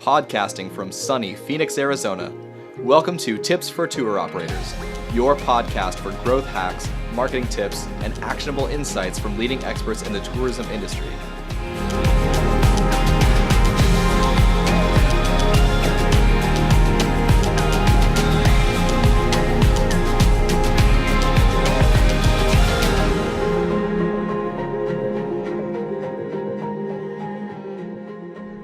podcasting from sunny Phoenix, Arizona. Welcome to Tips for Tour Operators, your podcast for growth hacks, marketing tips, and actionable insights from leading experts in the tourism industry.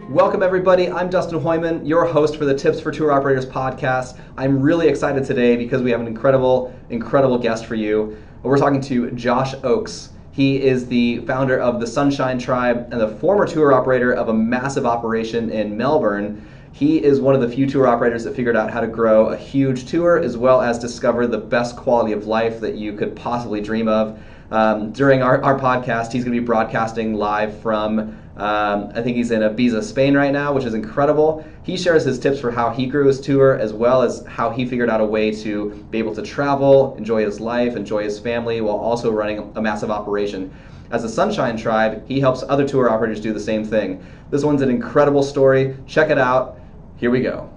Welcome everybody, I'm Dustin Hoyman, your host for the Tips for Tour Operators podcast. I'm really excited today because we have an incredible guest for you. We're talking to Josh Oakes. He is the founder of the Sunsine Tribe and the former tour operator of a massive operation in Melbourne. He is one of the few tour operators that figured out how to grow a huge tour as well as discover the best quality of life that you could possibly dream of. During our podcast, he's going to be broadcasting live from I think he's in Ibiza, Spain right now, which is incredible. He shares his tips for how he grew his tour, as well as how he figured out a way to be able to travel, enjoy his life, enjoy his family, while also running a massive operation. As the Sunsine Tribe, he helps other tour operators do the same thing. This one's an incredible story. Check it out. Here we go.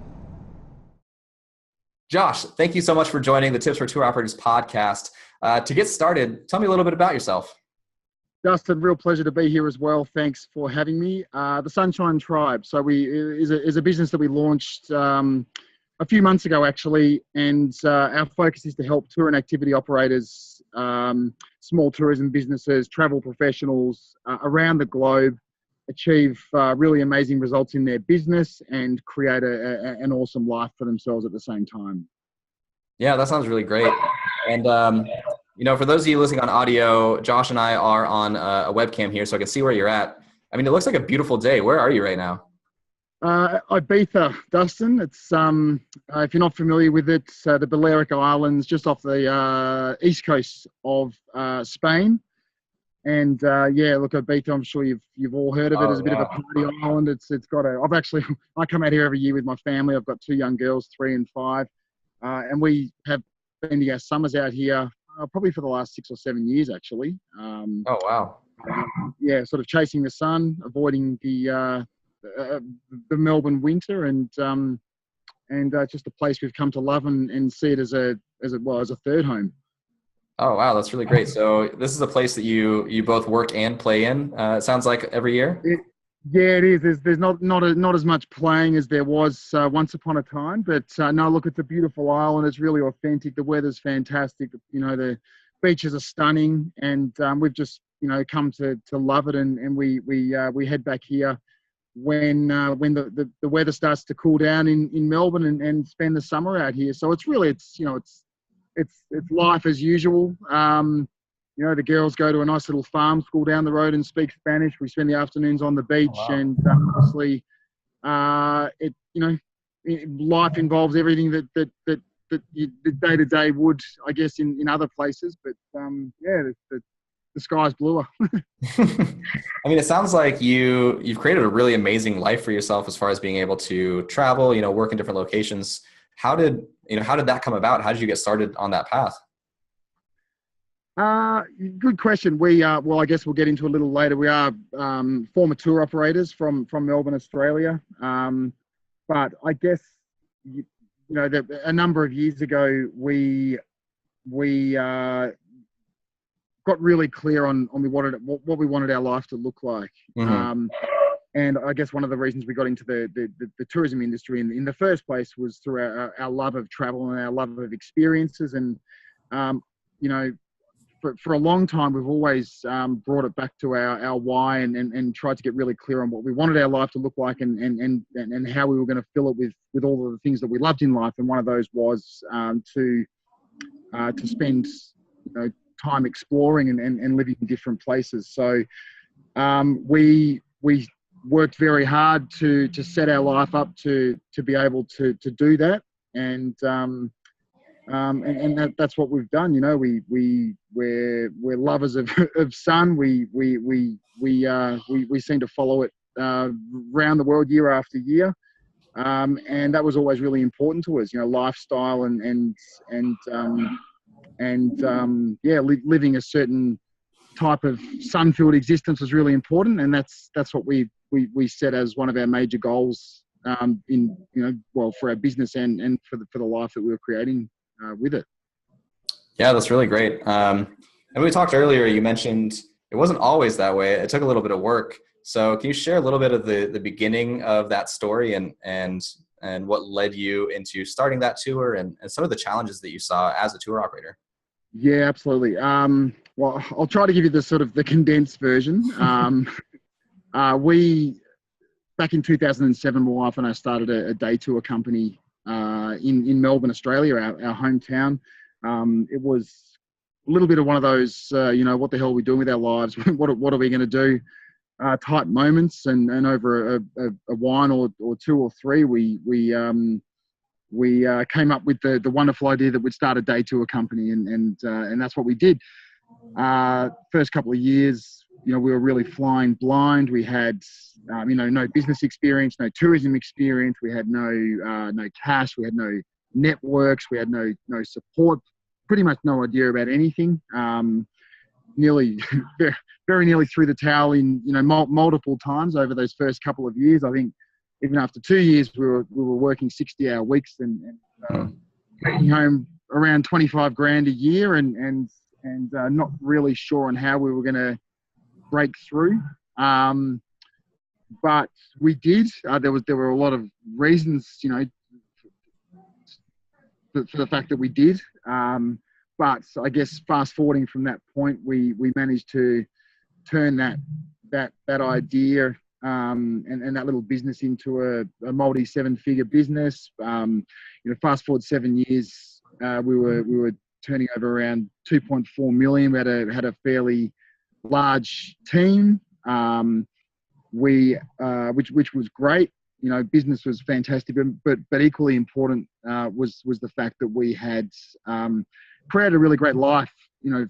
Josh, thank you so much for joining the Tips for Tour Operators podcast. To get started, tell me a little bit about yourself. Dustin, real pleasure to be here as well. Thanks for having me. The Sunsine Tribe. So is a business that we launched a few months ago, actually, and our focus is to help tour and activity operators, small tourism businesses, travel professionals around the globe achieve really amazing results in their business and create an awesome life for themselves at the same time. Yeah, that sounds really great. And for those of you listening on audio, Josh and I are on a webcam here, so I can see where you're at. I mean, it looks like a beautiful day. Where are you right now? Ibiza, Dustin. It's if you're not familiar with it, the Balearic Islands, just off the east coast of Spain. And look, Ibiza. I'm sure you've all heard of it as a bit of a party island. It's got I come out here every year with my family. I've got two young girls, 3 and 5, and we have spending our summers out here. Probably for the last 6 or 7 years, actually. Oh, wow. Yeah, sort of chasing the sun, avoiding the Melbourne winter, and just a place we've come to love and see it as a third home. Oh, wow, that's really great. So this is a place that you both work and play in. It sounds like every year. Yeah, it is. There's not as much playing as there was once upon a time, but no, look, it's a beautiful island. It's really authentic. The weather's fantastic. The beaches are stunning, and we've just come to love it. And we head back here when the weather starts to cool down in Melbourne and spend the summer out here. So it's life as usual. The girls go to a nice little farm school down the road and speak Spanish. We spend the afternoons on the beach, and obviously, life involves everything that the day to day would, I guess, in other places. But the sky's bluer. I mean, it sounds like you've created a really amazing life for yourself as far as being able to travel, work in different locations. How did that come about? How did you get started on that path? Good question. I guess we'll get into a little later. We are former tour operators from Melbourne, Australia. But I guess a number of years ago we got really clear on what we wanted our life to look like. Mm-hmm. And I guess one of the reasons we got into the tourism industry in the first place was through our love of travel and our love of experiences. And for a long time, we've always brought it back to our why and tried to get really clear on what we wanted our life to look like and how we were going to fill it with all of the things that we loved in life. And one of those was to spend time exploring and living in different places. So we worked very hard to set our life up to be able to do that. And that's what we've done. We're lovers of sun. We seem to follow it around the world year after year, and that was always really important to us. Lifestyle living a certain type of sun-filled existence was really important, and that's what we set as one of our major goals for our business and for the life that we were creating with it. Yeah, that's really great. And we talked earlier, you mentioned it wasn't always that way. It took a little bit of work. So can you share a little bit of the beginning of that story and what led you into starting that tour and some of the challenges that you saw as a tour operator? Yeah, absolutely. Well, I'll try to give you the condensed version. We back in 2007, my wife and I started a day tour company in Melbourne, Australia, our hometown. It was a little bit of one of those, what the hell are we doing with our lives? What are we going to do? Type moments, and over a wine or two or three, we came up with the wonderful idea that we'd start a day tour company, and that's what we did. First couple of years, we were really flying blind. We had, no business experience, no tourism experience. We had no cash. We had no networks. We had no support. Pretty much no idea about anything. Very nearly threw the towel in, multiple times over those first couple of years. I think even after 2 years, we were working 60-hour weeks and taking home around 25 grand a year, and not really sure on how we were going to break through. But we did. There were a lot of reasons, for the fact that we did. But I guess fast forwarding from that point, we managed to turn that idea and that little business into a multi 7-figure business. Fast forward 7 years, we were turning over around 2.4 million. We had a fairly large team, which was great. Business was fantastic, but equally important was the fact that we had created a really great life,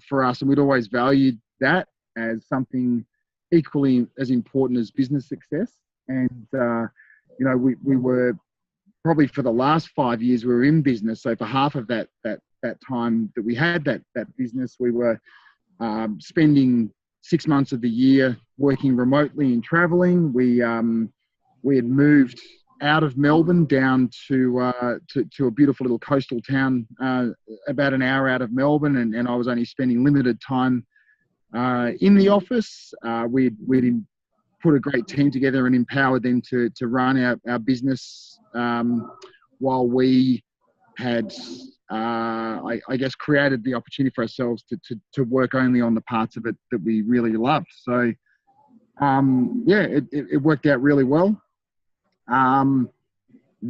for us, and we'd always valued that as something equally as important as business success. And we were probably, for the last 5 years, we were in business. So for half of that time that we had that business, we were spending 6 months of the year working remotely and traveling. We had moved out of Melbourne down to a beautiful little coastal town about an hour out of Melbourne, and I was only spending limited time in the office. We'd put a great team together and empowered them to run our business, while we had, I guess, created the opportunity for ourselves to work only on the parts of it that we really loved. So, it worked out really well.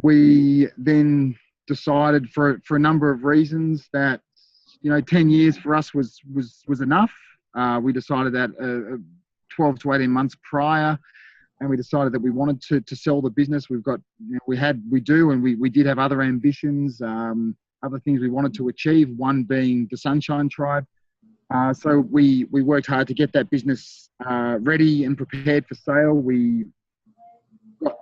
We then decided for a number of reasons that, 10 years for us was enough. We decided that 12 to 18 months prior, and we decided that we wanted to sell the business. We did have other ambitions, other things we wanted to achieve, one being the Sunshine Tribe. So we worked hard to get that business ready and prepared for sale. We got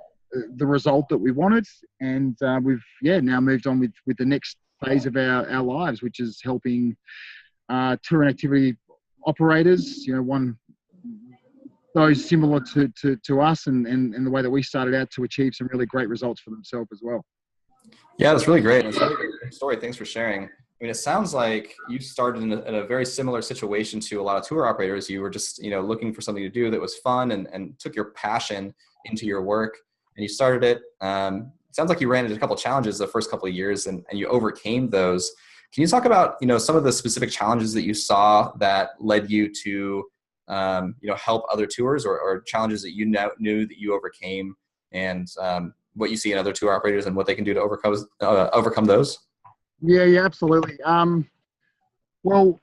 the result that we wanted, and we've now moved on with the next phase of our lives, which is helping tour and activity operators, those similar to us and the way that we started out, to achieve some really great results for themselves as well. Yeah, that's really great. It's a really great story. Thanks for sharing. I mean, it sounds like you started in a very similar situation to a lot of tour operators. You were just, looking for something to do that was fun and took your passion into your work, and you started it. It sounds like you ran into a couple of challenges the first couple of years and you overcame those. Can you talk about, some of the specific challenges that you saw that led you to, help other tours, or challenges that you knew that you overcame, and what you see in other tour operators and what they can do to overcome those? Yeah, absolutely. Well,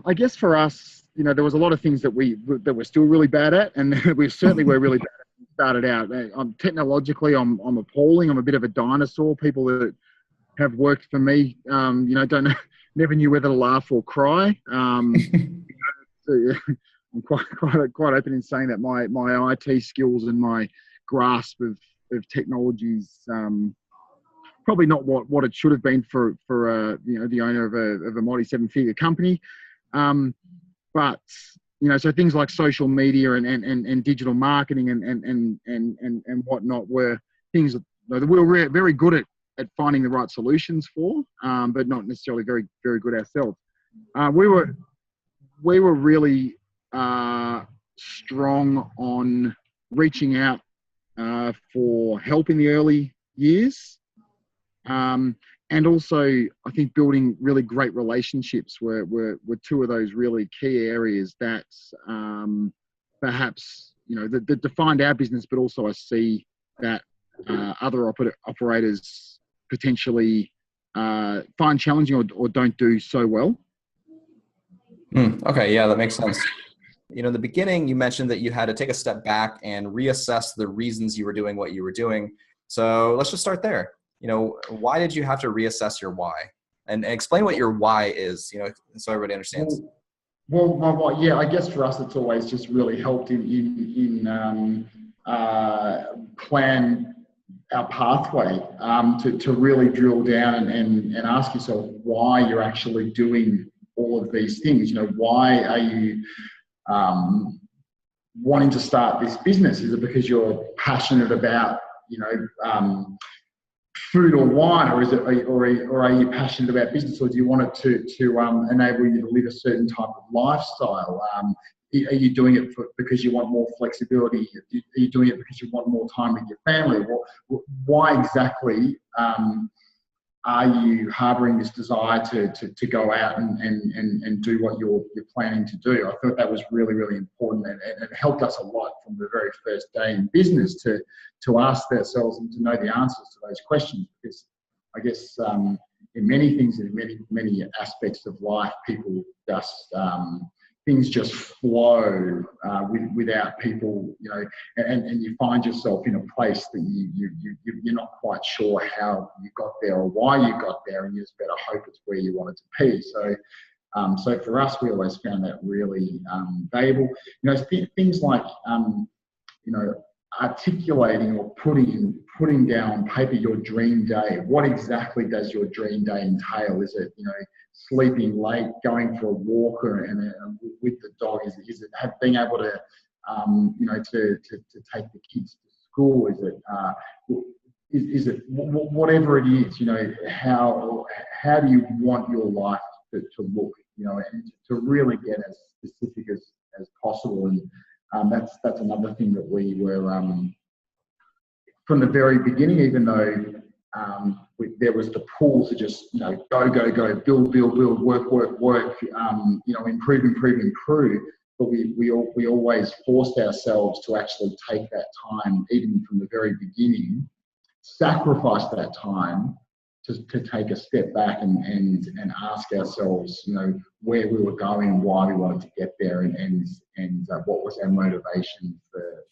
I guess for us, there was a lot of things that we're still really bad at, and we certainly were really bad at when we started out. Technologically, I'm appalling. I'm a bit of a dinosaur. People that have worked for me, never knew whether to laugh or cry. I'm quite open in saying that my IT skills and my grasp of technologies, probably not what it should have been for the owner of a multi 7-figure company. But so things like social media and digital marketing and whatnot were things we were very good at finding the right solutions for, but not necessarily very, very good ourselves. We were really strong on reaching out for help in the early years. And also, I think building really great relationships were two of those really key areas that perhaps, that defined our business, but also I see that other operators potentially find challenging or don't do so well. Okay, yeah, that makes sense. In the beginning, you mentioned that you had to take a step back and reassess the reasons you were doing what you were doing. So let's just start there. Why did you have to reassess your why? And explain what your why is, so everybody understands. Well, my why, yeah, I guess for us, it's always just really helped in plan our pathway to really drill down and ask yourself why you're actually doing all of these things. Why are you wanting to start this business? Is it because you're passionate about, food or wine, or are you passionate about business, or do you want it to enable you to live a certain type of lifestyle? Are you doing it because you want more flexibility? Are you doing it because you want more time with your family? Why exactly are you harboring this desire to go out and do what you're planning to do? I thought that was really, really important, and it helped us a lot from the very first day in business to ask ourselves and to know the answers to those questions. Because I guess in many things, in many aspects of life, people just things just flow without people, and you find yourself in a place that you're not quite sure how you got there or why you got there, and you just better hope it's where you wanted to be. So for us, we always found that really valuable. Things like articulating or putting down on paper your dream day. What exactly does your dream day entail? Is it sleeping late, going for a walk, and with the dog? Is it being able to to take the kids to school? Is it whatever it is? How do you want your life to look? And to really get as specific as possible. And that's another thing that we were from the very beginning, even though there was the pull to just go, build, work, improve. But we always forced ourselves to actually take that time, even from the very beginning, sacrifice that time to take a step back and ask ourselves, where we were going, why we wanted to get there, and what was our motivation for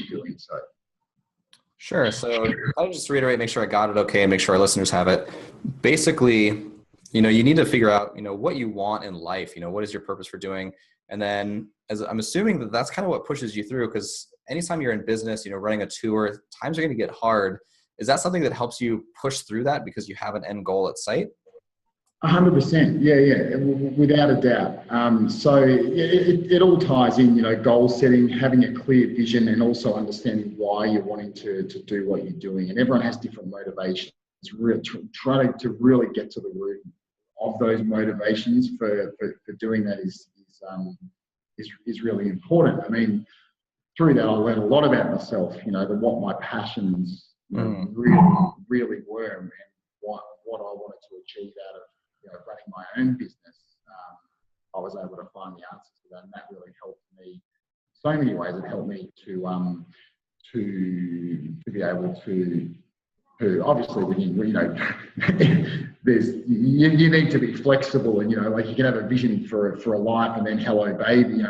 doing so. Sure. So I'll just reiterate, make sure I got it okay, and make sure our listeners have it. Basically, you need to figure out, what you want in life. What is your purpose for doing? And then, as I'm assuming that's kind of what pushes you through, because anytime you're in business, running a tour, times are going to get hard. Is that something that helps you push through that because you have an end goal at sight? 100%. Yeah, without a doubt. So it all ties in, goal setting, having a clear vision, and also understanding why you're wanting to do what you're doing. And everyone has different motivations. Trying to really get to the root of those motivations for doing that is really important. I mean, through that, I learned a lot about myself. What my passions really were, and what I wanted to achieve out of running my own business. I was able to find the answers to that, and that really helped me so many ways. It helped me to be able to obviously there's you need to be flexible, and like you can have a vision for a life, and then hello baby,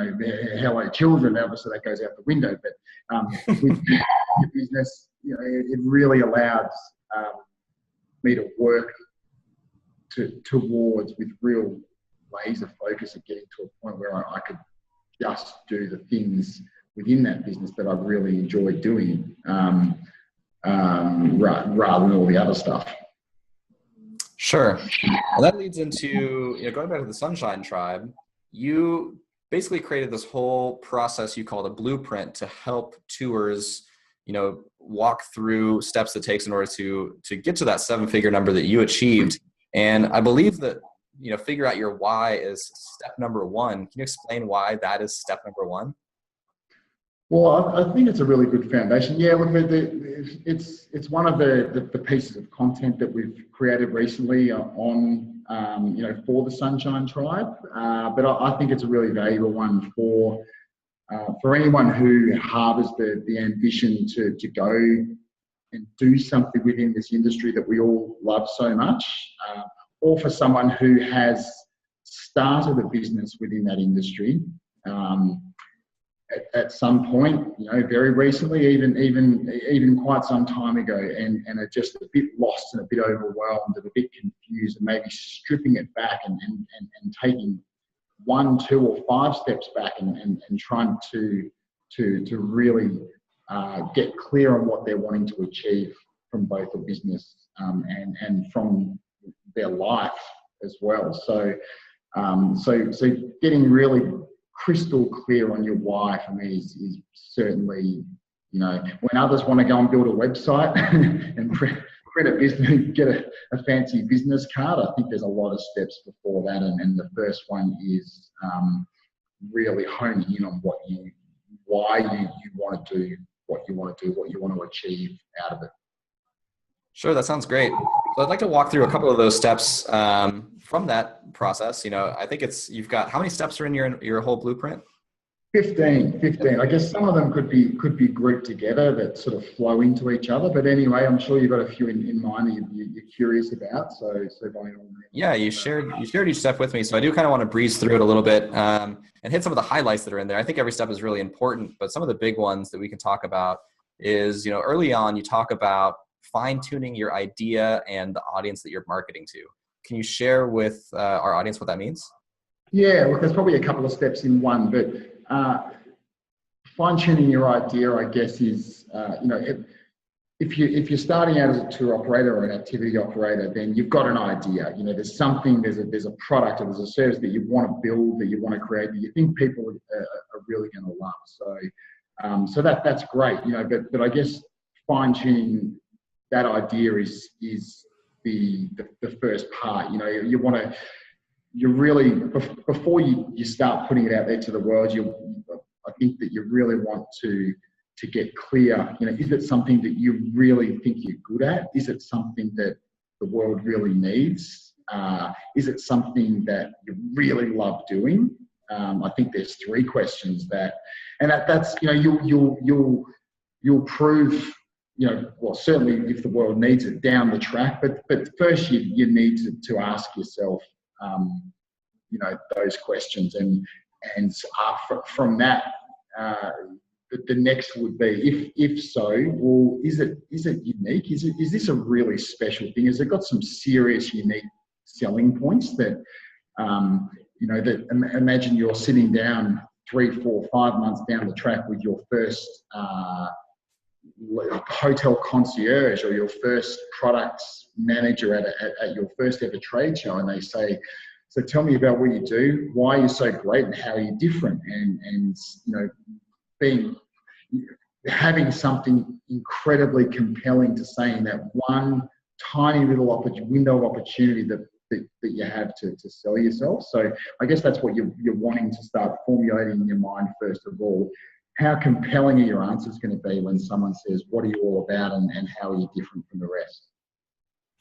hello children. Obviously that goes out the window, but with your business, it really allows me to work towards with real laser focus of getting to a point where I could just do the things within that business that I really enjoy doing, rather than all the other stuff. Sure. And that leads into, going back to the Sunshine Tribe, you basically created this whole process you called a blueprint to help tours walk through steps it takes in order to get to that 7-figure number that you achieved. And I believe that, figure out your why is step number 1. Can you explain why that is step number 1? Well, I think it's a really good foundation. Yeah, look, it's one of the pieces of content that we've created recently on, for the Sunshine Tribe. But I think it's a really valuable one for anyone who harbours the ambition to go and do something within this industry that we all love so much, or for someone who has started a business within that industry at some point, very recently, even quite some time ago, and are just a bit lost and a bit overwhelmed and a bit confused, and maybe stripping it back and taking 1, 2, or 5 steps back and trying to really get clear on what they're wanting to achieve from both a business and from their life as well. So getting really crystal clear on your why for me is certainly, when others want to go and build a website and print a business, get a fancy business card, I think there's a lot of steps before that. And the first one is really honing in on why you want to do what you want to do, what you want to achieve out of it. Sure, that sounds great. So I'd like to walk through a couple of those steps from that process. I think you've got, how many steps are in your whole blueprint? 15. I guess some of them could be grouped together that sort of flow into each other. But anyway, I'm sure you've got a few in mind that you're curious about. So by all means. Yeah, you shared each step with me. So I do kind of want to breeze through it a little bit and hit some of the highlights that are in there. I think every step is really important, but some of the big ones that we can talk about is, early on you talk about fine-tuning your idea and the audience that you're marketing to. Can you share with our audience what that means? Yeah, well, there's probably a couple of steps in one, but fine-tuning your idea, I guess, is, if you're starting out as a tour operator or an activity operator, then you've got an idea. There's something, there's a product or there's a service that you want to build, that you want to create, that you think people are really going to love. So that's great, but I guess fine-tuning that idea is the first part. You really, before you start putting it out there to the world, I think that you really want to get clear. Is it something that you really think you're good at? Is it something that the world really needs? Is it something that you really love doing? I think there's 3 questions that's you'll prove. Well, certainly if the world needs it down the track, but first you need to ask yourself, those questions, and from that, the next would be, if so, well, is it unique? Is this a really special thing? Has it got some serious unique selling points that, imagine you're sitting down 3, 4, 5 months down the track with your first hotel concierge or your first products manager at your first ever trade show, and they say, so tell me about what you do, why you're so great, and how are you different, and having something incredibly compelling to say in that one tiny little window of opportunity that you have to sell yourself. So I guess that's what you're wanting to start formulating in your mind first of all. How compelling are your answers going to be when someone says, what are you all about, and how are you different from the rest?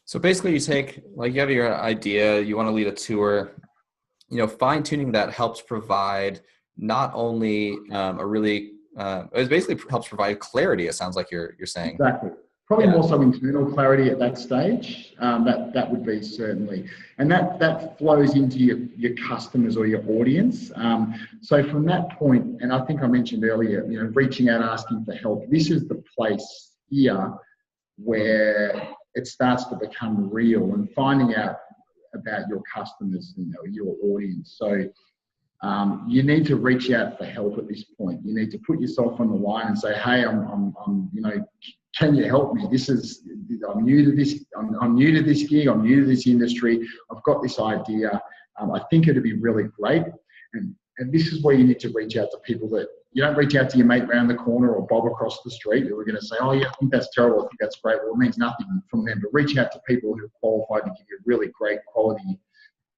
So basically you have your idea, you want to lead a tour, fine-tuning that helps provide not only it basically helps provide clarity, it sounds like you're saying. Exactly. Probably more so internal clarity at that stage. That would be certainly, and that flows into your customers or your audience. So from that point, and I think I mentioned earlier, reaching out, asking for help. This is the place here where it starts to become real, and finding out about your customers, your audience. So you need to reach out for help at this point. You need to put yourself on the line and say, hey, I'm can you help me? I'm new to this. I'm new to this gig. I'm new to this industry. I've got this idea. I think it'd be really great. And this is where you need to reach out to people that you don't reach out to your mate round the corner or Bob across the street who are going to say, oh yeah, I think that's terrible, I think that's great. Well, it means nothing from them. But reach out to people who are qualified to give you really great quality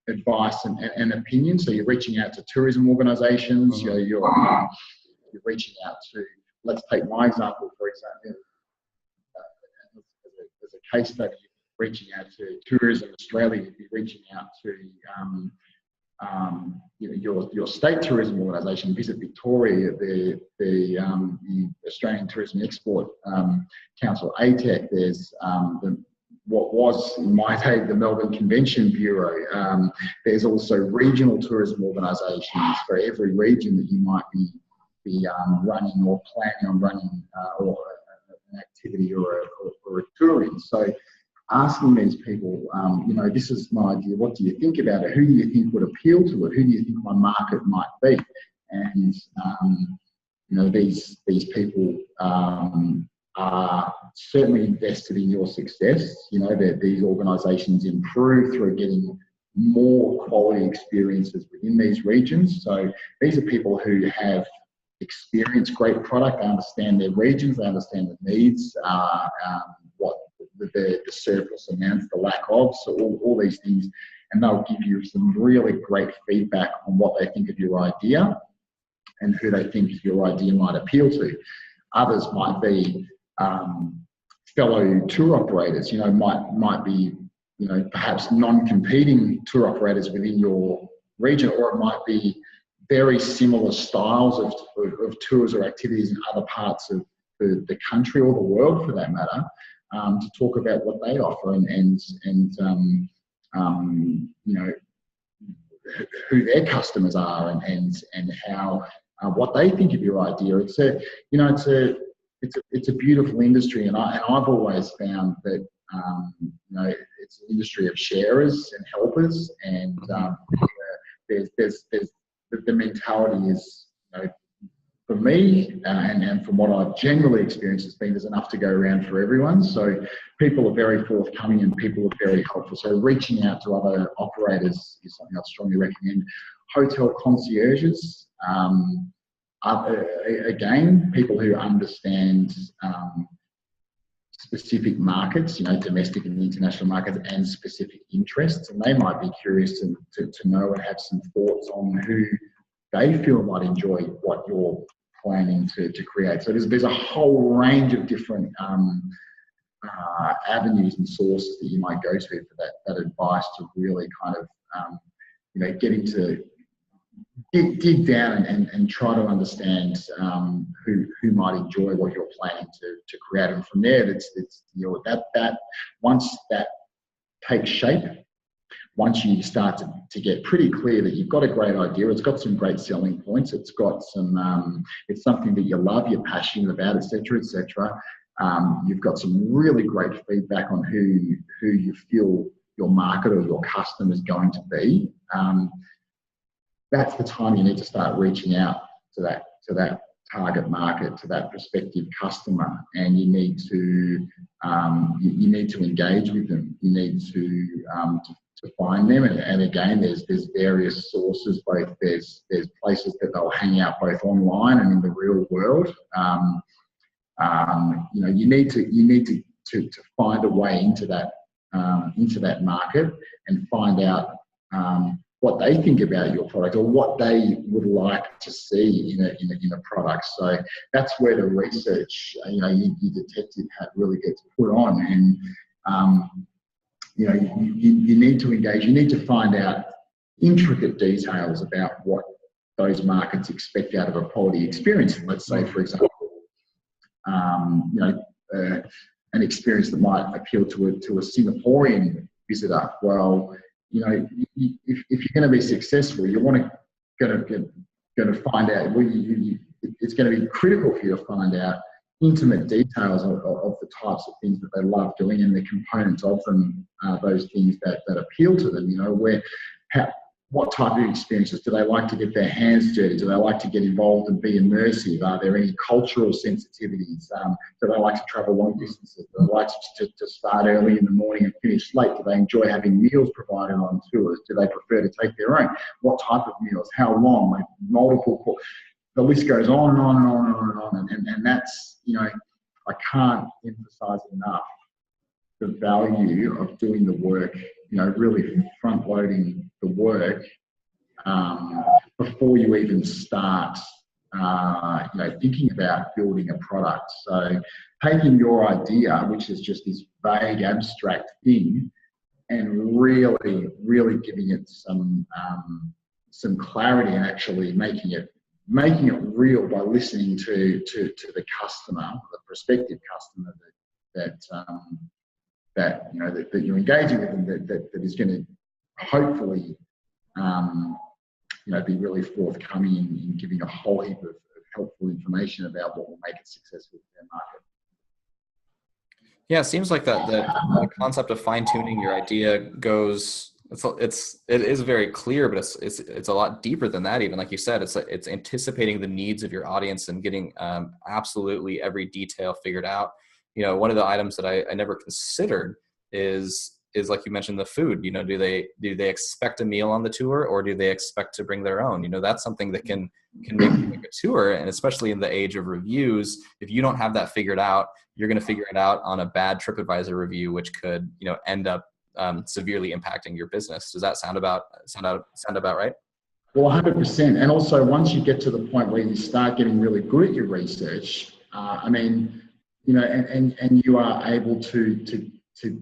advice and opinion. So you're reaching out to tourism organisations, you're reaching out to, let's take my example, for example, as a case study, reaching out to Tourism Australia, you'd be reaching out to your state tourism organisation. Visit Victoria, the Australian Tourism Export Council, ATEC. There's what was in my day the Melbourne Convention Bureau. There's also regional tourism organisations for every region that you might be running or planning on running or an activity or a tour in. So asking these people, this is my idea, what do you think about it? Who do you think would appeal to it? Who do you think my market might be? And, these people are certainly invested in your success. That these organisations improve through getting more quality experiences within these regions. So these are people who have experienced great product, they understand their regions, they understand the needs, what the surplus amounts, the lack of, so all these things, and they'll give you some really great feedback on what they think of your idea and who they think your idea might appeal to. Others might be fellow tour operators, might be, perhaps non-competing tour operators within your region, or it might be very similar styles of tours or activities in other parts of the country or the world, for that matter, to talk about what they offer and who their customers are and how what they think of your idea. It's a beautiful industry, and I've always found that it's an industry of sharers and helpers, and there's the mentality is, for me, and from what I've generally experienced, has been there's enough to go around for everyone. So people are very forthcoming and people are very helpful. So reaching out to other operators is something I strongly recommend. Hotel concierges, again, people who understand specific markets, domestic and international markets, and specific interests, and they might be curious to know and have some thoughts on who they feel might enjoy what you're planning to create. So there's a whole range of different avenues and sources that you might go to for that advice, to really kind of get into dig down and try to understand who might enjoy what you're planning to create. And from there, that once that takes shape, once you start to get pretty clear that you've got a great idea, it's got some great selling points, it's got some, it's something that you love, you're passionate about, etc., etc. You've got some really great feedback on who you feel your market or your customer is going to be. That's the time you need to start reaching out to that target market, to that prospective customer, and you need to engage with them. You need to find them, and again, there's various sources. Both there's places that they'll hang out both online and in the real world. You need to find a way into that market and find out what they think about your product or what they would like to see in a product. So that's where the research, your detective hat really gets put on, and you need to engage. You need to find out intricate details about what those markets expect out of a quality experience. Let's say, for example, an experience that might appeal to a Singaporean visitor. Well, if you're going to be successful, you're going to find out. It's going to be critical for you to find out intimate details of the types of things that they love doing and the components of them, those things that appeal to them. What type of experiences do they like to get their hands dirty? Do they like to get involved and be immersive? Are there any cultural sensitivities? Do they like to travel long distances? Do they like to start early in the morning and finish late? Do they enjoy having meals provided on tours? Do they prefer to take their own? What type of meals? How long? Multiple. the list goes on and on and on and on and on. And that's, you know, I can't emphasize enough the value of doing the work, you know, really front loading the work before you even start, you know, thinking about building a product. So taking your idea, which is just this vague, abstract thing, and really, really giving it some clarity and actually making it real by listening to the customer, the prospective customer that you know that you're engaging with, and that is going to hopefully you know, be really forthcoming in giving a whole heap of helpful information about what will make it successful in their market. Yeah, it seems like the concept of fine tuning your idea goes. It is very clear, but it's a lot deeper than that. Even like you said, it's anticipating the needs of your audience and getting absolutely every detail figured out. You know, one of the items that I never considered is like you mentioned, the food. You know, do they expect a meal on the tour, or do they expect to bring their own? You know, that's something that can make a tour, and especially in the age of reviews, if you don't have that figured out, you're going to figure it out on a bad TripAdvisor review, which could, you know, end up severely impacting your business. Does that sound about right? Well, 100%. And also, once you get to the point where you start getting really good at your research, I mean, you know, and you are able to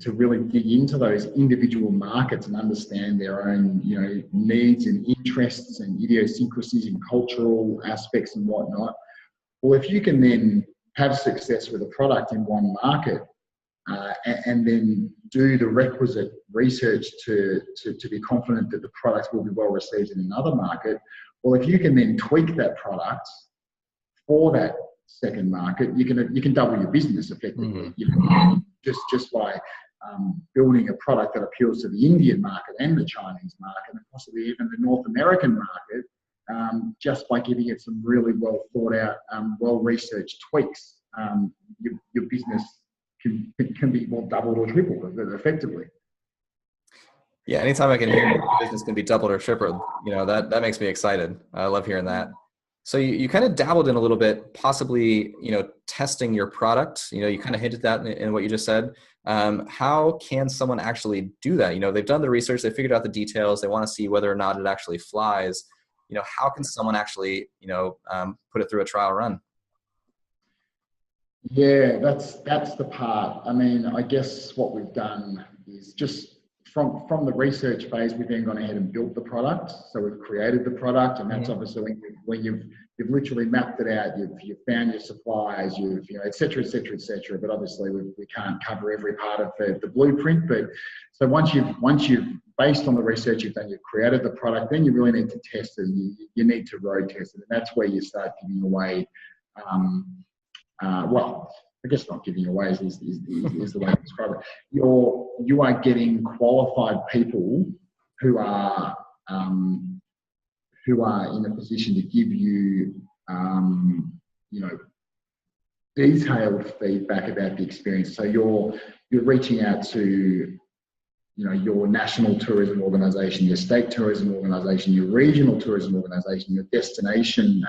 really dig into those individual markets and understand their own, you know, needs and interests and idiosyncrasies and cultural aspects and whatnot. Well, if you can then have success with a product in one market, and then do the requisite research to be confident that the product will be well received in another market, well, if you can then tweak that product for that second market, you can double your business effectively. Mm-hmm. You know, just by building a product that appeals to the Indian market and the Chinese market, and possibly even the North American market, just by giving it some really well thought out, well researched tweaks, your business can be more doubled or tripled effectively. Yeah, anytime I can hear your business can be doubled or tripled, you know, that makes me excited. I love hearing that. So you kind of dabbled in a little bit, possibly, you know, testing your product. You know, you kind of hinted that in what you just said. How can someone actually do that? You know, they've done the research, they figured out the details, they want to see whether or not it actually flies. You know, how can someone actually, you know, put it through a trial run? Yeah, that's the part. I mean, I guess what we've done is just from the research phase, we've then gone ahead and built the product. So we've created the product, and that's obviously when you've literally mapped it out, you've found your suppliers, you know, et cetera, et cetera, et cetera. But obviously we can't cover every part of the blueprint. But so once you've based on the research you've done, you've created the product, then you really need to test it. You need to road test it, and that's where you start giving away. Well, I guess not giving away is the way to describe it. You are getting qualified people who are in a position to give you, you know, detailed feedback about the experience. So you're reaching out to, you know, your national tourism organisation, your state tourism organisation, your regional tourism organisation, your destination,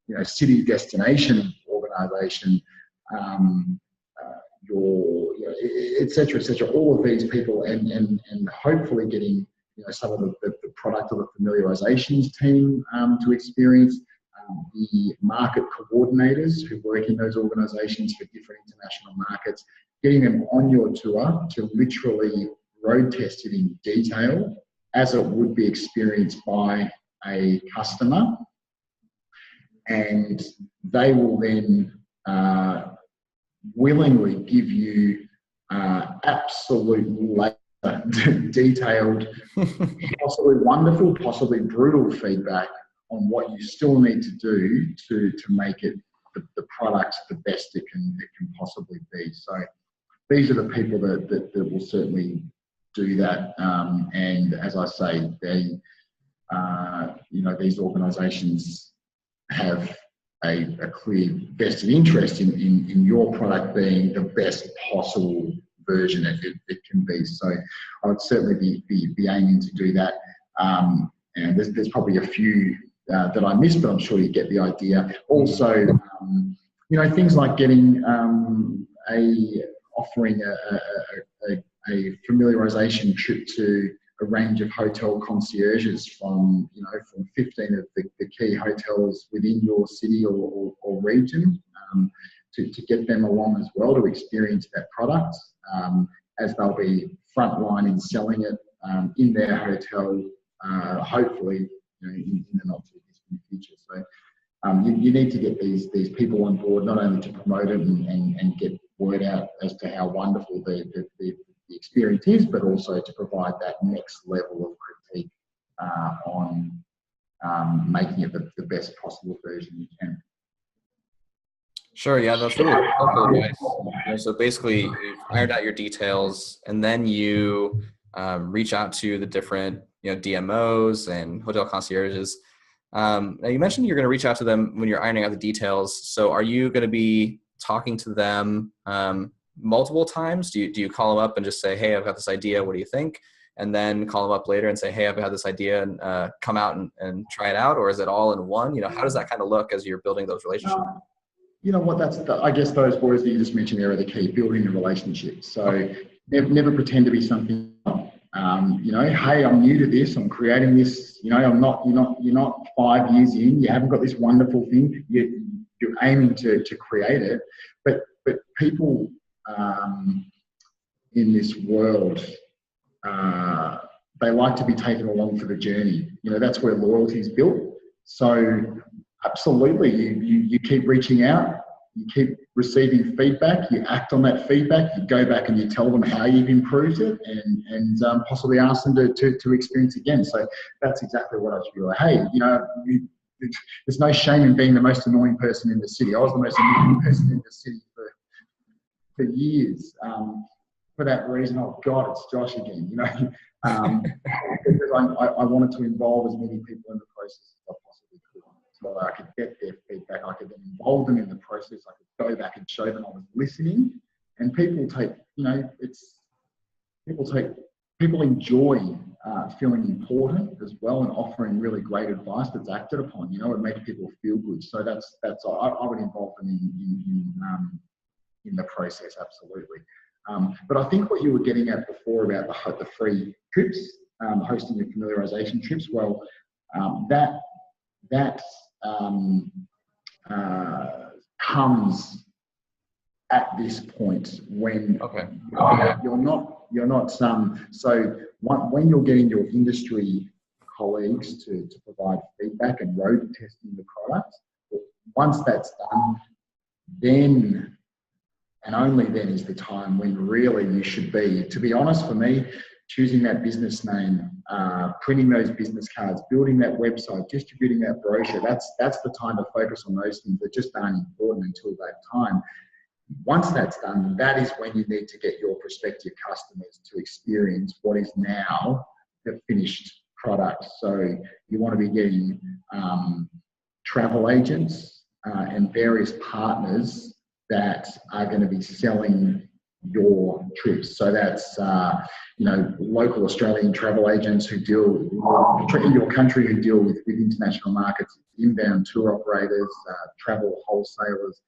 you know, city destination organisation, your, you know, et cetera, all of these people, and hopefully getting, you know, some of the product or the familiarizations team to experience, the market coordinators who work in those organisations for different international markets, getting them on your tour to literally road test it in detail as it would be experienced by a customer, and they will then willingly give you absolute detailed, possibly wonderful, possibly brutal feedback on what you still need to do to make it the product the best it can possibly be. So these are the people that will certainly do that. And as I say, they, you know, these organisations have a clear vested interest in your product being the best possible version it can be. So I would certainly be aiming to do that. And there's probably a few that I missed, but I'm sure you get the idea. Also, things like getting offering a familiarization trip to a range of hotel concierges from 15 of the key hotels within your city or region, to get them along as well to experience that product, as they'll be frontline in selling it in their hotel, hopefully in the not too distant future. So you need to get these people on board, not only to promote it and get word out as to how wonderful the experience is, but also to provide that next level of critique on making it the best possible version you can. Sure, yeah, that's really helpful advice. So basically, you've ironed out your details, and then you reach out to the different DMOs and hotel concierges. Now you mentioned you're going to reach out to them when you're ironing out the details. So are you going to be talking to them multiple times? Do you call them up and just say, hey, I've got this idea, what do you think? And then call them up later and say, hey, I've got this idea, and come out and try it out? Or is it all in one? How does that kind of look as you're building those relationships? You know what, I guess those words that you just mentioned there are the key, building the relationship. So never pretend to be something. Hey, I'm new to this, I'm creating this, you're not 5 years in, you haven't got this wonderful thing, you're aiming to create it. But people in this world, they like to be taken along for the journey. That's where loyalty is built. So absolutely, you keep reaching out, you keep receiving feedback, you act on that feedback, you go back and you tell them how you've improved it, and possibly ask them to experience again. So that's exactly what I feel. Hey, there's no shame in being the most annoying person in the city. I was the most annoying person in the city for years. For that reason, oh God, it's Josh again. Because I wanted to involve as many people in the process as I possibly could, so that I could get their feedback. I could then involve them in the process. I could go back and show them I was listening. And people enjoy feeling important as well, and offering really great advice that's acted upon. It makes people feel good. So that's I would involve them in the process, absolutely. But I think what you were getting at before about the free trips, hosting your familiarization trips, well, that comes at this point when you're not so when you're getting your industry colleagues to provide feedback and road testing the product, once that's done, then and only then is the time when really you should be, to be honest, for me, choosing that business name, printing those business cards, building that website, distributing that brochure. That's the time to focus on those things that just aren't important until that time. Once that's done, that is when you need to get your prospective customers to experience what is now the finished product. So you want to be getting travel agents and various partners that are going to be selling your trips. So that's local Australian travel agents who deal in your country, who deal with international markets, inbound tour operators, travel wholesalers.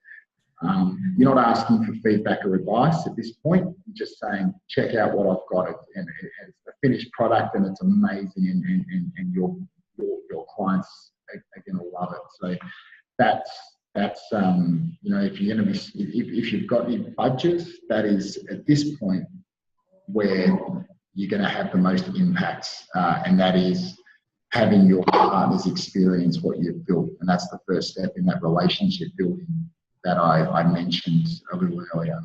You're not asking for feedback or advice at this point. You're just saying, check out what I've got, and it's a finished product, and it's amazing, and your clients are going to love it. So that's if you're going to be, if you've got your budget, that is at this point where you're going to have the most impact, and that is having your partners experience what you've built, and that's the first step in that relationship building that I mentioned a little earlier.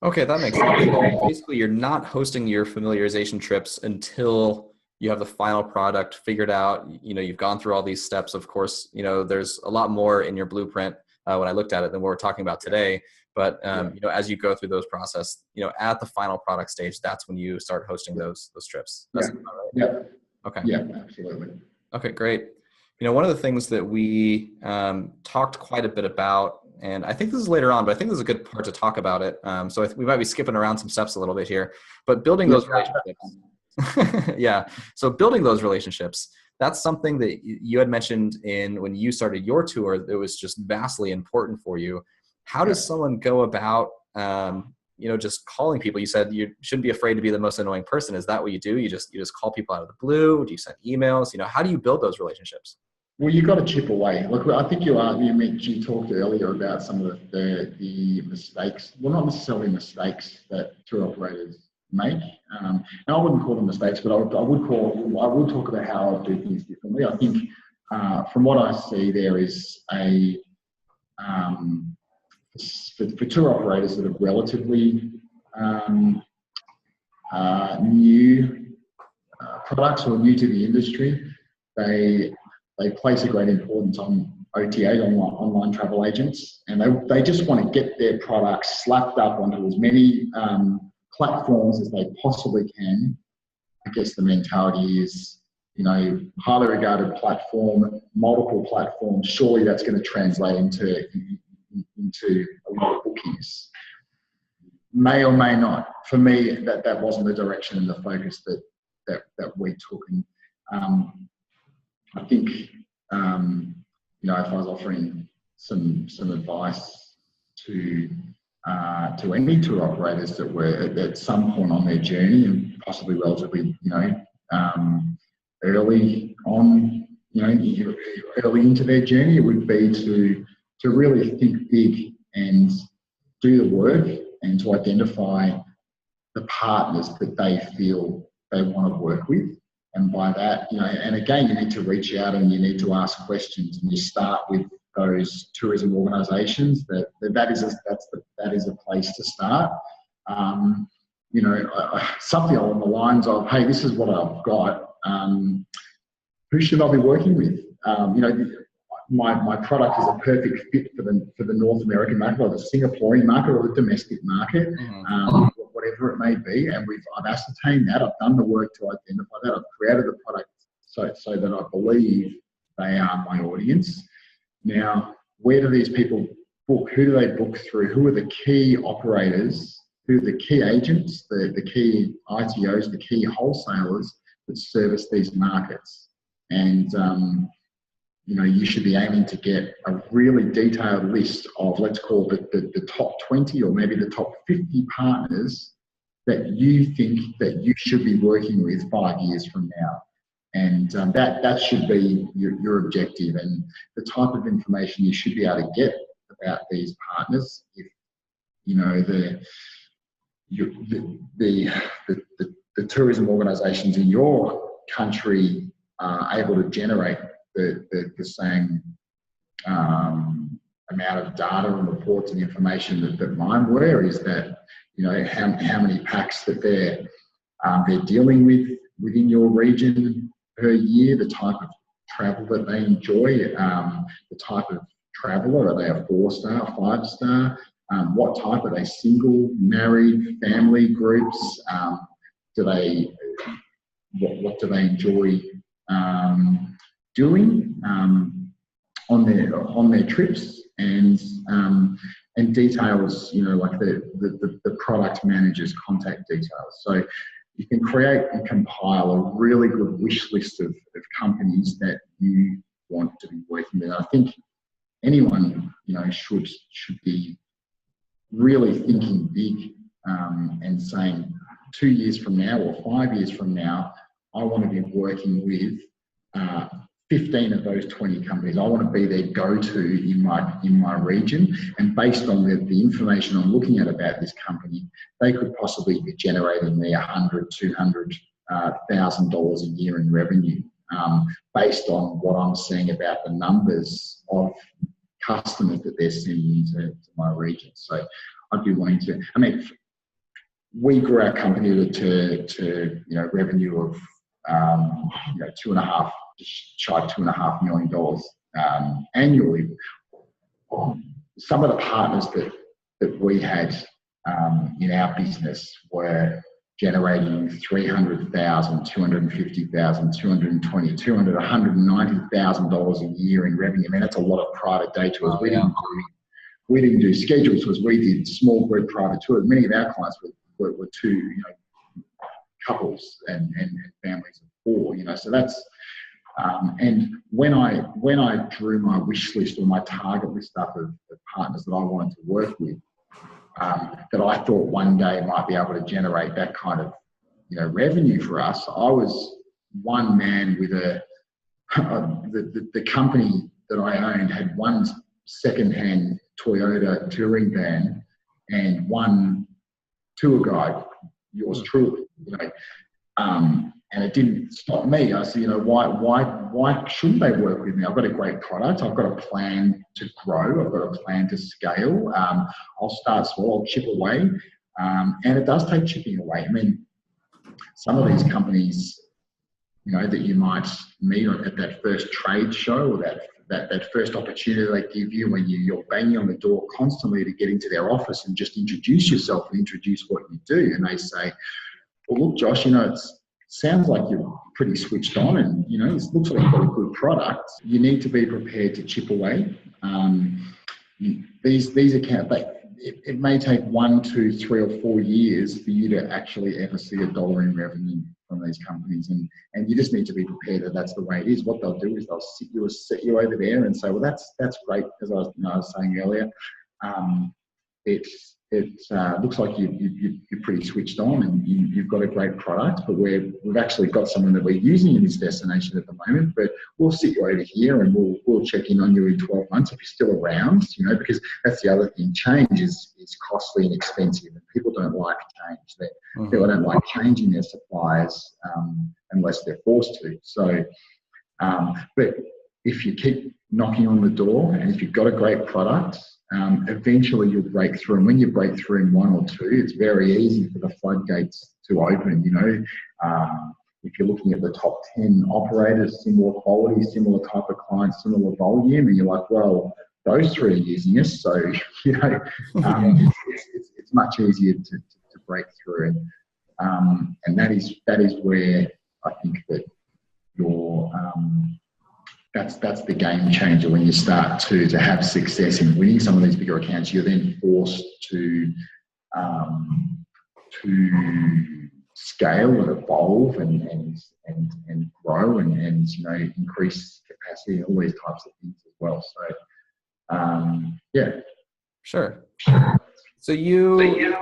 Okay, that makes sense. So basically, you're not hosting your familiarization trips until you have the final product figured out. You've gone through all these steps. Of course, there's a lot more in your blueprint when I looked at it than what we're talking about today. But as you go through those process, at the final product stage, that's when you start hosting those trips. That's right? Yeah. Okay. Yeah, absolutely. Okay, great. One of the things that we talked quite a bit about, and I think this is later on, but I think this is a good part to talk about it. So we might be skipping around some steps a little bit here, but building those relationships. Yeah. So building those relationships, that's something that you had mentioned when you started your tour. It was just vastly important for you. How does someone go about, just calling people? You said you shouldn't be afraid to be the most annoying person. Is that what you do? You just call people out of the blue? Do you send emails? How do you build those relationships? Well, you've got to chip away. Look, I think you talked earlier about some of the mistakes. Well, not necessarily mistakes that tour operators make. And I wouldn't call them mistakes, but I would talk about how I do things differently. I think from what I see, there is for tour operators that are relatively new products or new to the industry, they place a great importance on OTA, online travel agents, and they just want to get their products slapped up onto as many platforms as they possibly can. I guess the mentality is, highly regarded platform, multiple platforms, surely that's going to translate into a lot of bookings. May or may not. For me, that wasn't the direction and the focus that we took. And I think, if I was offering some advice to any tour operators that were at some point on their journey, and possibly relatively, early on, early into their journey, it would be to really think big and do the work and to identify the partners that they feel they want to work with. And by that, and again, you need to reach out and you need to ask questions, and you start with those tourism organisations. That is a place to start. Something along the lines of, hey, this is what I've got. Who should I be working with? My product is a perfect fit for the North American market, or the Singaporean market, or the domestic market. Whatever it may be, and I've ascertained that. I've done the work to identify that. I've created the product so that I believe they are my audience. Now, where do these people book? Who do they book through? Who are the key operators? Who are the key agents? The key ITOs, the key wholesalers that service these markets? And you should be aiming to get a really detailed list of, let's call it the top 20 or maybe the top 50 partners that you think that you should be working with 5 years from now. And that should be your objective, and the type of information you should be able to get about these partners. If the tourism organisations in your country are able to generate the same amount of data and reports and information that mine were, is that how many packs that they're dealing with within your region per year, the type of travel that they enjoy, the type of traveller, are they a 4-star, 5-star, what type, are they single, married, family groups, what do they enjoy doing on their trips, and details, like the product manager's contact details. So you can create and compile a really good wish list of companies that you want to be working with. I think anyone should be really thinking big and saying 2 years from now or 5 years from now, I want to be working with 15 of those 20 companies. I want to be their go-to in my region, and based on the information I'm looking at about this company, they could possibly be generating me $100,000-$200,000 a year in revenue, based on what I'm seeing about the numbers of customers that they're sending into my region. So I'd be wanting to. We grew our company to revenue of $2.5 million annually. Some of the partners that we had in our business were generating $300,000, $250,000, $220,000, $190,000 a year in revenue. That's a lot of private day tours. We didn't do scheduled tours. We did small group private tours. Many of our clients were couples and families of 4, you know, so that's, and when I drew my wish list or my target list up of partners that I wanted to work with, that I thought one day might be able to generate that kind of, you know, revenue for us, I was one man with the company that I owned had one second-hand Toyota touring van and one tour guide, yours truly, you know, and it didn't stop me. I said, you know, why shouldn't they work with me? I've got a great product. I've got a plan to grow. I've got a plan to scale. I'll start small. I'll chip away, and it does take chipping away. I mean, some of these companies, you know, that you might meet at that first trade show or that first opportunity they give you when you're banging on the door constantly to get into their office and just introduce yourself and introduce what you do. And they say, well, look, Josh, you know, it sounds like you're pretty switched on and, you know, it looks like you've got a good product. You need to be prepared to chip away. These accounts, it may take 1, 2, 3 or 4 years for you to actually ever see $1 in revenue from these companies, and you just need to be prepared that that's the way it is. What they'll do is they'll sit you over there and say, well, that's great, as I was saying earlier. It looks like you're pretty switched on and you've got a great product, but we've actually got someone that we're using in this destination at the moment, but we'll sit you over here and we'll check in on you in 12 months if you're still around, you know, because that's the other thing. Change is costly and expensive, and people don't like change. People don't like changing their suppliers unless they're forced to. So, but if you keep knocking on the door and if you've got a great product, eventually you'll break through. And when you break through in 1 or 2, it's very easy for the floodgates to open, you know. If you're looking at the top 10 operators, similar quality, similar type of clients, similar volume, and you're like, well, those 3 are using us, so, you know, it's much easier to break through. And that is where I think that your that's the game changer. When you start to have success in winning some of these bigger accounts, you're then forced to scale and evolve and grow and you know, increase capacity and all these types of things as well. So yeah. Sure. So you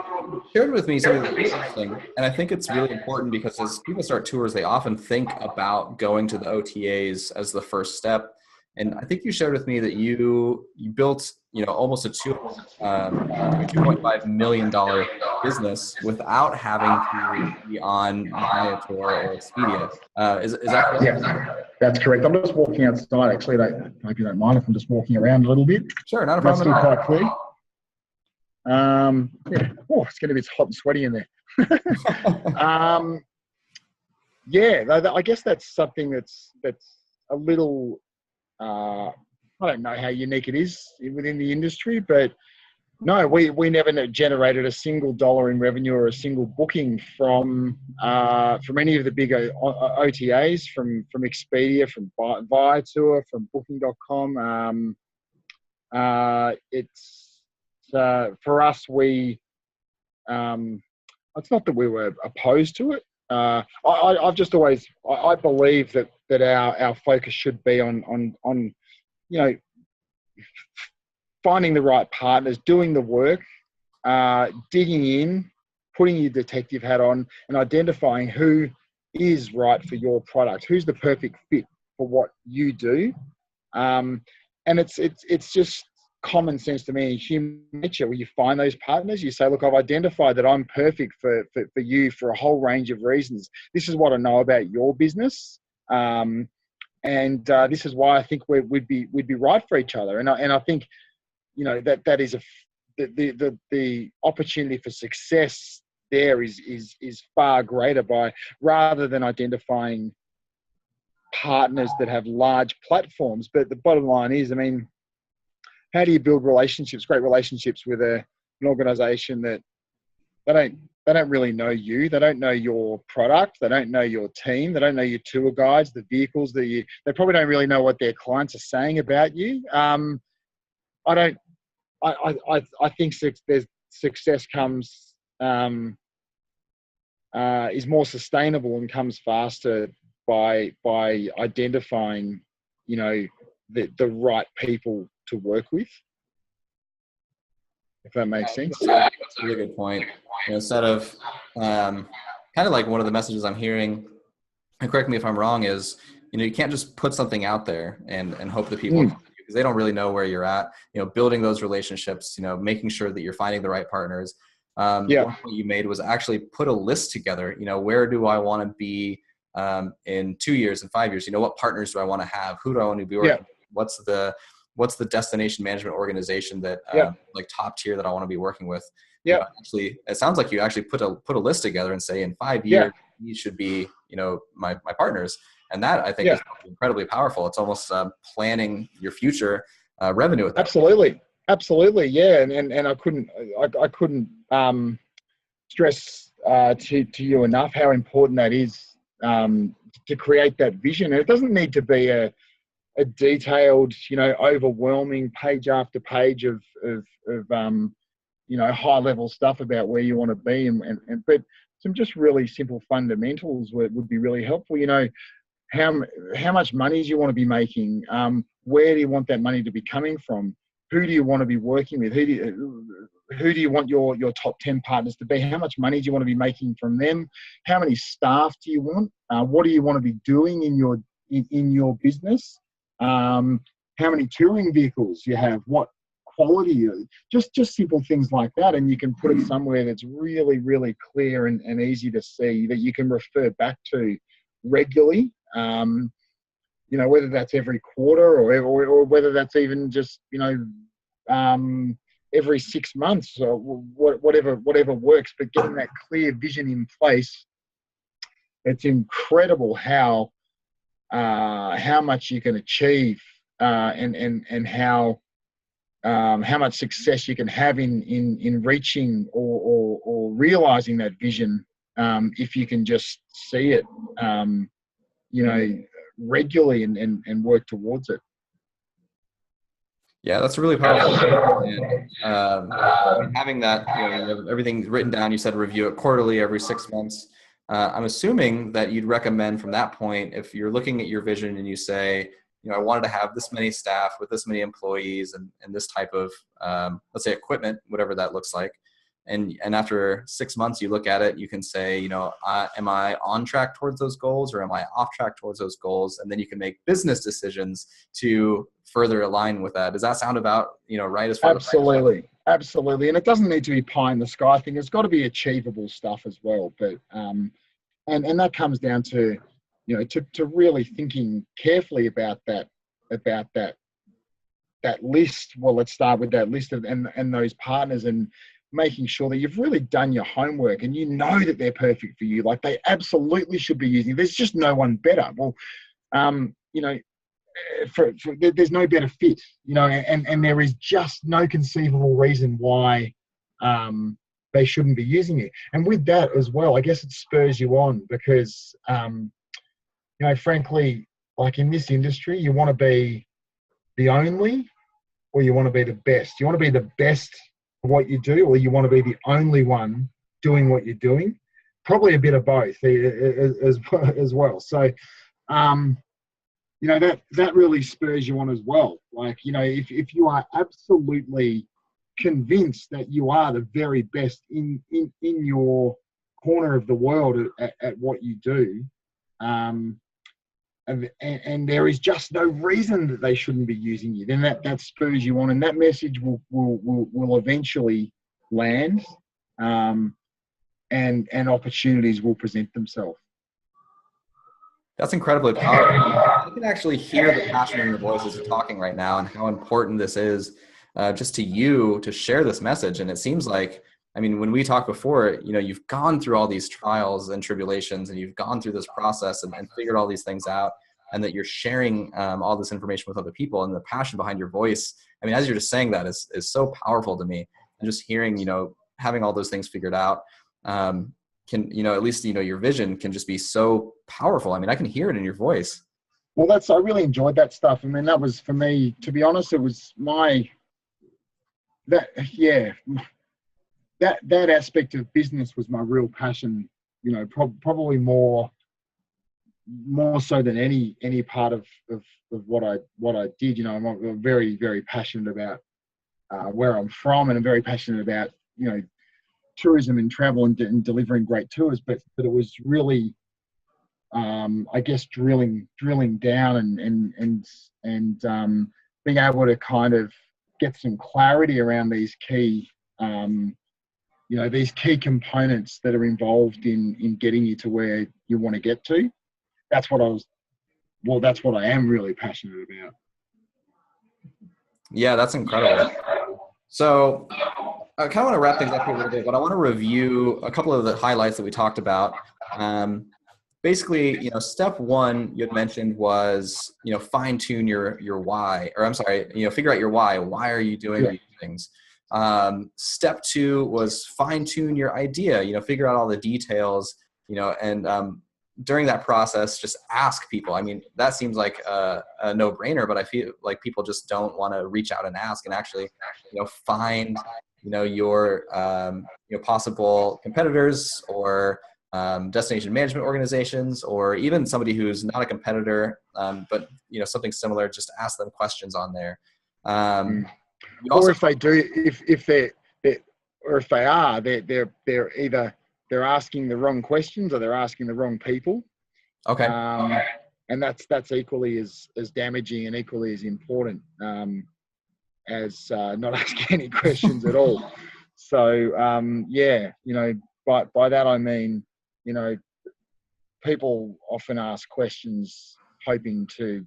shared with me something that's interesting, and I think it's really important because as people start tours, they often think about going to the OTAs as the first step. And I think you shared with me that you built, you know, almost a $2.5 million business without having to be on Viator or Expedia. Is that correct? Yeah, that's correct. I'm just walking outside. Actually, I hope you don't mind if I'm just walking around a little bit. Sure, not a problem. That's still quite clear. Yeah. Oh, it's going to be hot and sweaty in there. Yeah, I guess that's something that's a little. I don't know how unique it is within the industry, but no, we never generated a single dollar in revenue or a single booking from any of the bigger OTAs, from Expedia, from Viator, from Booking.com. It's for us. It's not that we were opposed to it. I've just always I believe that our focus should be on you know, finding the right partners, doing the work, digging in, putting your detective hat on, and identifying who is right for your product, who's the perfect fit for what you do. And it's just common sense to me in human nature. When you find those partners, you say, look, I've identified that I'm perfect for you for a whole range of reasons. This is what I know about your business. And this is why I think we'd be right for each other. And I think, you know, that is the opportunity for success there is far greater rather than identifying partners that have large platforms. But the bottom line is, I mean, how do you build relationships, great relationships with an organization that they don't really know you, they don't know your product, they don't know your team, they don't know your tour guides, the vehicles they probably don't really know what their clients are saying about you. I think success comes is more sustainable and comes faster by identifying, you know, the right people to work with. If that makes sense. That's a really good point. You know, instead of kind of like one of the messages I'm hearing, and correct me if I'm wrong, is, you know, you can't just put something out there and hope that people, because they don't really know where you're at. You know, building those relationships, you know, making sure that you're finding the right partners. One point you made was actually put a list together. You know, where do I want to be in 2 years and 5 years? You know, what partners do I want to have? Who do I want to be working with? What's the destination management organization that like top tier that I want to be working with? Yeah. Actually, it sounds like you actually put a list together and say, in 5 years, these should be, you know, my partners. And that, I think, is incredibly powerful. It's almost planning your future revenue with that. Absolutely. Yeah. And I couldn't stress to you enough how important that is to create that vision. And it doesn't need to be a detailed, you know, overwhelming page after page of you know, high level stuff about where you want to be, but some just really simple fundamentals would be really helpful. You know, how much money do you want to be making? Where do you want that money to be coming from? Who do you want to be working with? Who do you want your top 10 partners to be? How much money do you want to be making from them? How many staff do you want? What do you want to be doing in your business? How many touring vehicles you have? What quality? Just simple things like that, and you can put it somewhere that's really, really clear and easy to see, that you can refer back to regularly. You know, whether that's every quarter or whether that's even just, you know, every 6 months or whatever works. But getting that clear vision in place, it's incredible how much you can achieve and how much success you can have in reaching or realizing that vision if you can just see it, you know, regularly and work towards it. Yeah, that's really powerful. And having that, you know, you have everything written down. You said review it quarterly, every 6 months. I'm assuming that you'd recommend from that point, if you're looking at your vision and you say, you know, I wanted to have this many staff with this many employees and this type of, let's say, equipment, whatever that looks like. And after 6 months, you look at it, you can say, you know, am I on track towards those goals, or am I off track towards those goals? And then you can make business decisions to further align with that. Does that sound about, you know, right? As far Absolutely. And it doesn't need to be pie in the sky thing. It's got to be achievable stuff as well. But and that comes down to, you know, to really thinking carefully about that list. Well, let's start with that list and those partners, and making sure that you've really done your homework and you know that they're perfect for you. Like, they absolutely should be using. There's just no one better. Well, you know, there's no better fit, you know, and there is just no conceivable reason why they shouldn't be using it. And with that as well, I guess it spurs you on, because you know, frankly, like in this industry, you want to be the only, or you want to be the best. You want to be the best at what you do, or you want to be the only one doing what you're doing. Probably a bit of both as well. So, you know, that really spurs you on as well. Like, you know, if you are absolutely convinced that you are the very best in your corner of the world at what you do, and there is just no reason that they shouldn't be using you, then that spurs you on, and that message will eventually land, and opportunities will present themselves. That's incredibly powerful. I can actually hear the passion in your voice as you're talking right now, and how important this is just to you to share this message. And it seems like, I mean, when we talked before, you know, you've gone through all these trials and tribulations, and you've gone through this process and figured all these things out, and that you're sharing all this information with other people, and the passion behind your voice. I mean, as you're just saying that is so powerful to me. And just hearing, you know, having all those things figured out can, you know, at least, you know, your vision can just be so powerful. I mean, I can hear it in your voice. Well, I really enjoyed that stuff. I mean, that was, for me, to be honest, it was that aspect of business was my real passion probably more so than any part of what I did. I'm very, very passionate about where I'm from, and I'm very passionate about tourism and travel and delivering great tours. But it was really, I guess, drilling down and being able to kind of get some clarity around these key these key components that are involved in getting you to where you want to get to. That's what I am really passionate about. Yeah, that's incredible. So I kind of want to wrap things up here a little bit, but I want to review a couple of the highlights that we talked about. Basically, step one you had mentioned was, fine tune your why, or I'm sorry, figure out your why. Why are you doing these things? Step two was fine tune your idea, figure out all the details, and during that process, just ask people. I mean, that seems like a no-brainer, but I feel like people just don't want to reach out and ask and actually, find, your possible competitors or destination management organizations, or even somebody who's not a competitor, but something similar. Just ask them questions on there. Or if they do, if they are, they're either they're asking the wrong questions or they're asking the wrong people. Okay. And that's equally as damaging and equally as important as not asking any questions at all. So by that I mean, people often ask questions hoping to,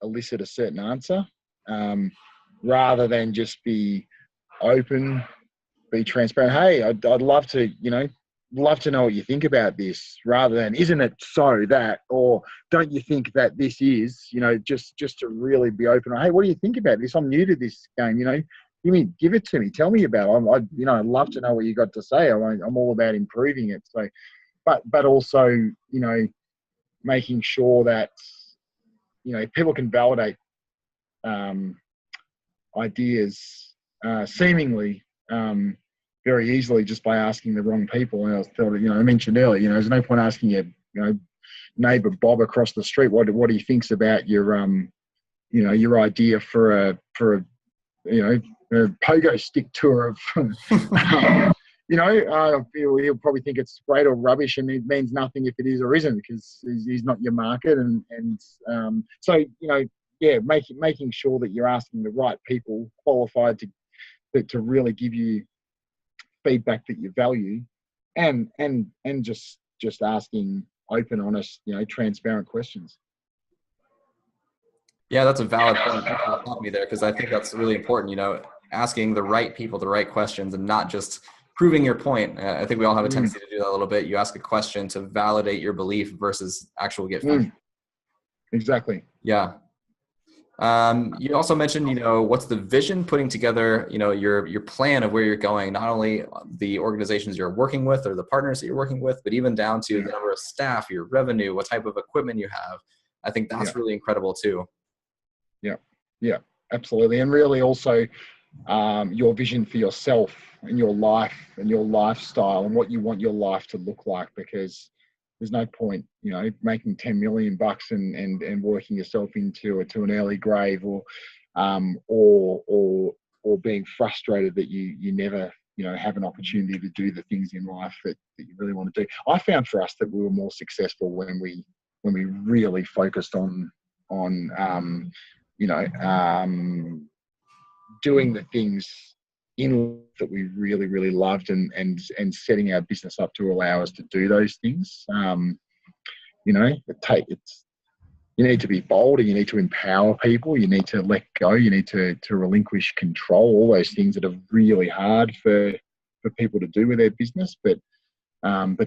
elicit a certain answer, rather than just be open, be transparent. Hey, I'd love to, love to know what you think about this, rather than, isn't it so that, or don't you think that this is, just to really be open. Hey, what do you think about this? I'm new to this game, give it to me, tell me about it. I'd love to know what you got to say. I'm all about improving it. So, but also, making sure that, people can validate ideas seemingly very easily just by asking the wrong people. And I mentioned earlier, there's no point asking your neighbor Bob across the street what he thinks about your your idea for a pogo stick tour of he'll probably think it's great or rubbish, and it means nothing if it is or isn't, because he's not your market. So making sure that you're asking the right people qualified to really give you feedback that you value, and just asking open, honest, transparent questions. Yeah, that's a valid point. Thanks for stopping me there, because I think that's really important, asking the right people the right questions and not just proving your point. I think we all have a tendency to do that a little bit. You ask a question to validate your belief versus actual get feedback. Exactly. Yeah. You also mentioned, what's the vision, putting together, your plan of where you're going, not only the organizations you're working with or the partners that you're working with, but even down to the number of staff, your revenue, what type of equipment you have. I think that's really incredible too. Yeah, absolutely. And really also your vision for yourself and your life and your lifestyle and what you want your life to look like, because there's no point, making 10 million bucks and working yourself into an early grave, or being frustrated that you never, have an opportunity to do the things in life that you really want to do. I found for us that we were more successful when we really focused on doing the things in that we really, really loved, and setting our business up to allow us to do those things. You need to be bold, and you need to empower people. You need to let go. You need to relinquish control. All those things that are really hard for people to do with their business. But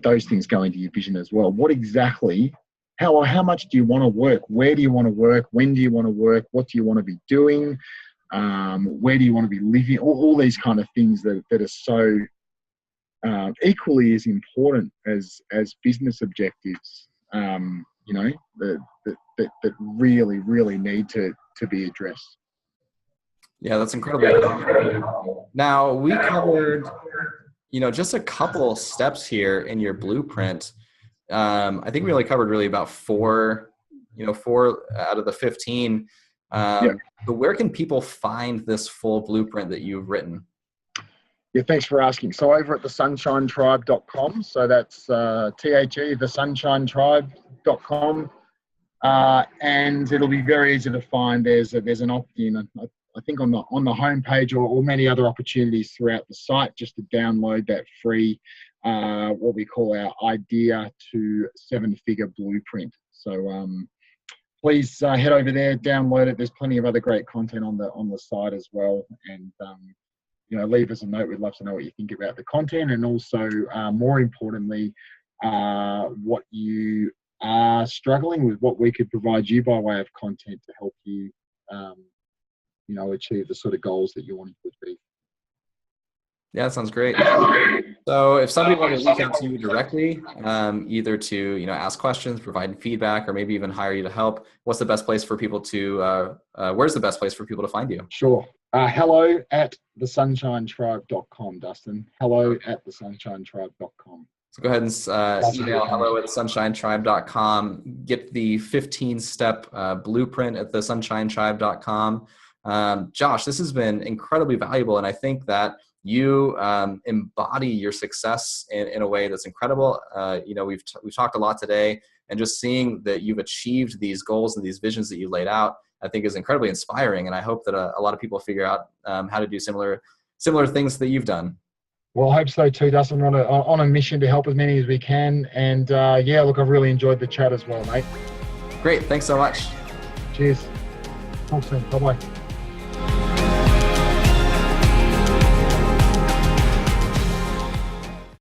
those things go into your vision as well. What exactly? How much do you want to work? Where do you want to work? When do you want to work? What do you want to be doing? Where do you want to be living? All these kind of things that are so equally as important as business objectives. That really, really need to be addressed. Yeah, that's incredible. Now, we covered just a couple steps here in your blueprint. I think we only covered really about four out of the 15. But where can people find this full blueprint that you've written? Yeah, thanks for asking. So over at thesunshinetribe.com, so that's THE, thesunshinetribe.com, and it'll be very easy to find. There's an opt-in, I think on the homepage, or many other opportunities throughout the site, just to download that free, what we call our idea to 7-figure blueprint. So please head over there, download it. There's plenty of other great content on the site as well, and leave us a note. We'd love to know what you think about the content, and also, more importantly, what you are struggling with, what we could provide you by way of content to help you, achieve the sort of goals that you want to achieve. Yeah, that sounds great. So if somebody wanted to reach out to you directly, either to, ask questions, provide feedback, or maybe even hire you to help, what's the best place for people to, where's the best place for people to find you? Sure. Hello at thesunshinetribe.com, Dustin. Hello at thesunshinetribe.com. So go ahead and email hello@thesunshinetribe.com. Get the 15-step blueprint at thesunshinetribe.com. Josh, this has been incredibly valuable, and I think that you embody your success in a way that's incredible. We've talked a lot today, and just seeing that you've achieved these goals and these visions that you laid out, I think is incredibly inspiring. And I hope that a lot of people figure out how to do similar things that you've done. Well, I hope so too, Dustin. We're on a mission to help as many as we can. And look, I've really enjoyed the chat as well, mate. Great. Thanks so much. Cheers. Talk soon. Bye-bye.